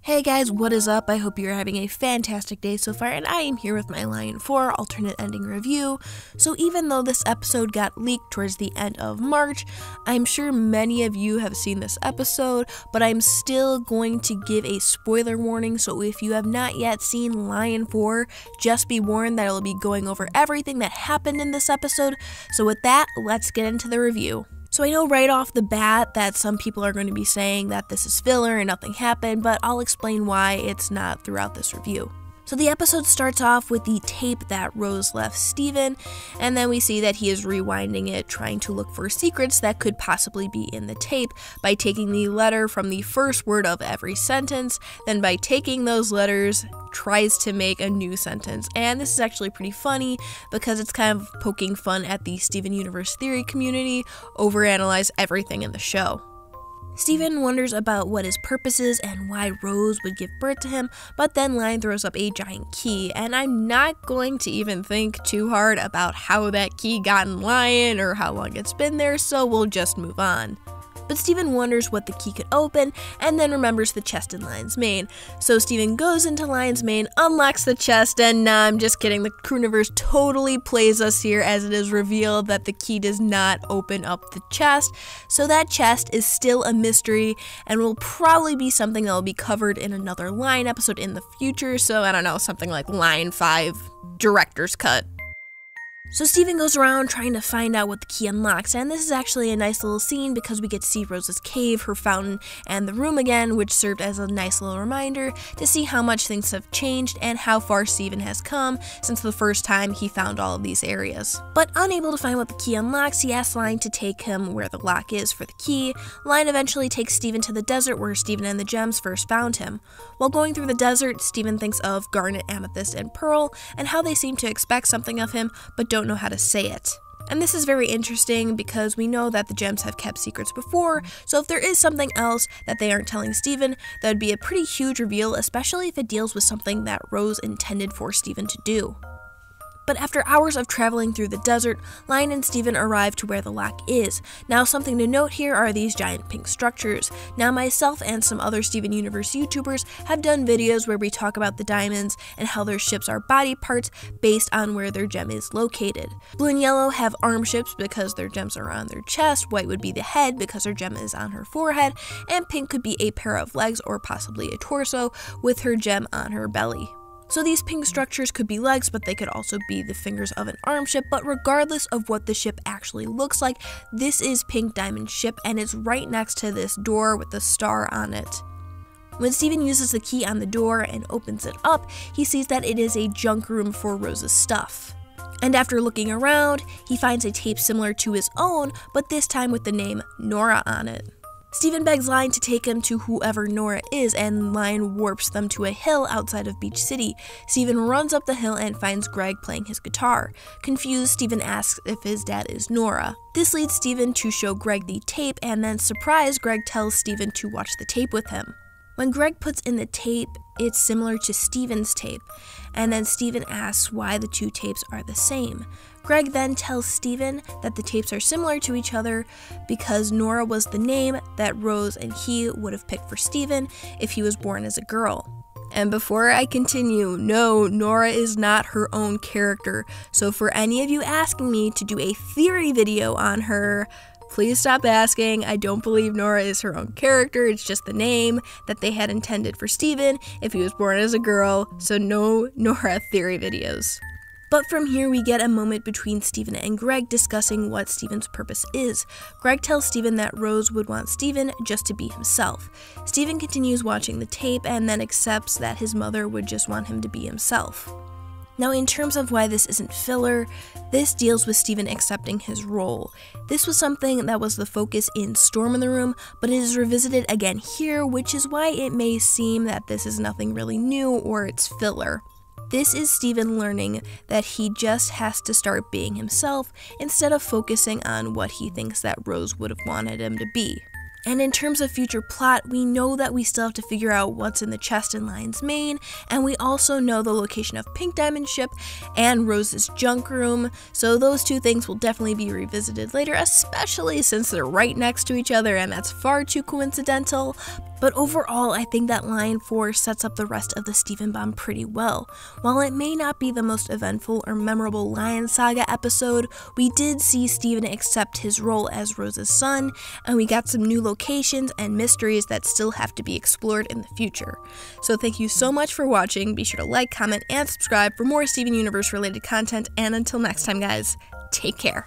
Hey guys, what is up? I hope you're having a fantastic day so far, and I am here with my Lion 4 alternate ending review. So even though this episode got leaked towards the end of March, I'm sure many of you have seen this episode, but I'm still going to give a spoiler warning, so if you have not yet seen Lion 4, just be warned that I will be going over everything that happened in this episode. So with that, let's get into the review. So I know right off the bat that some people are going to be saying that this is filler and nothing happened, but I'll explain why it's not throughout this review. So the episode starts off with the tape that Rose left Steven, and then we see that he is rewinding it, trying to look for secrets that could possibly be in the tape by taking the letter from the first word of every sentence, then by taking those letters, tries to make a new sentence. And this is actually pretty funny because it's kind of poking fun at the Steven Universe theory community, overanalyze everything in the show. Steven wonders about what his purpose is and why Rose would give birth to him, but then Lion throws up a giant key, and I'm not going to even think too hard about how that key got in Lion or how long it's been there, so we'll just move on. But Steven wonders what the key could open, and then remembers the chest in Lion's mane. So Steven goes into Lion's mane, unlocks the chest, and nah, I'm just kidding, the Crewniverse totally plays us here as it is revealed that the key does not open up the chest. So that chest is still a mystery, and will probably be something that will be covered in another Lion episode in the future, so I don't know, something like Lion 5 Director's Cut. So Steven goes around trying to find out what the key unlocks, and this is actually a nice little scene because we get to see Rose's cave, her fountain, and the room again, which served as a nice little reminder to see how much things have changed and how far Steven has come since the first time he found all of these areas. But unable to find what the key unlocks, he asks Lion to take him where the lock is for the key. Lion eventually takes Steven to the desert where Steven and the gems first found him. While going through the desert, Steven thinks of Garnet, Amethyst, and Pearl, and how they seem to expect something of him, but don't know how to say it. And this is very interesting because we know that the gems have kept secrets before, so if there is something else that they aren't telling Steven, that would be a pretty huge reveal, especially if it deals with something that Rose intended for Steven to do. But after hours of traveling through the desert, Lion and Steven arrive to where the lock is. Now, something to note here are these giant pink structures. Now, myself and some other Steven Universe YouTubers have done videos where we talk about the diamonds and how their ships are body parts based on where their gem is located. Blue and yellow have arm ships because their gems are on their chest, white would be the head because her gem is on her forehead, and pink could be a pair of legs or possibly a torso with her gem on her belly. So these pink structures could be legs, but they could also be the fingers of an arm ship, but regardless of what the ship actually looks like, this is Pink Diamond's ship, and it's right next to this door with the star on it. When Steven uses the key on the door and opens it up, he sees that it is a junk room for Rose's stuff. And after looking around, he finds a tape similar to his own, but this time with the name Nora on it. Steven begs Lion to take him to whoever Nora is, and Lion warps them to a hill outside of Beach City. Steven runs up the hill and finds Greg playing his guitar. Confused, Steven asks if his dad is Nora. This leads Steven to show Greg the tape, and then surprised, Greg tells Steven to watch the tape with him. When Greg puts in the tape, it's similar to Steven's tape, and then Steven asks why the two tapes are the same. Greg then tells Steven that the tapes are similar to each other because Nora was the name that Rose and he would have picked for Steven if he was born as a girl. And before I continue, no, Nora is not her own character, so for any of you asking me to do a theory video on her, please stop asking. I don't believe Nora is her own character, it's just the name that they had intended for Steven if he was born as a girl, so no Nora theory videos. But from here we get a moment between Steven and Greg discussing what Steven's purpose is. Greg tells Steven that Rose would want Steven just to be himself. Steven continues watching the tape and then accepts that his mother would just want him to be himself. Now, in terms of why this isn't filler, this deals with Steven accepting his role. This was something that was the focus in Storm in the Room, but it is revisited again here, which is why it may seem that this is nothing really new or it's filler. This is Steven learning that he just has to start being himself instead of focusing on what he thinks that Rose would have wanted him to be. And in terms of future plot, we know that we still have to figure out what's in the chest in Lion's Mane, and we also know the location of Pink Diamond's ship and Rose's junk room, so those two things will definitely be revisited later, especially since they're right next to each other and that's far too coincidental. But overall, I think that Lion Force sets up the rest of the Stephen Bond pretty well. While it may not be the most eventful or memorable Lion Saga episode, we did see Stephen accept his role as Rose's son, and we got some new locations and mysteries that still have to be explored in the future. So thank you so much for watching. Be sure to like, comment, and subscribe for more Steven Universe related content, and until next time guys, take care.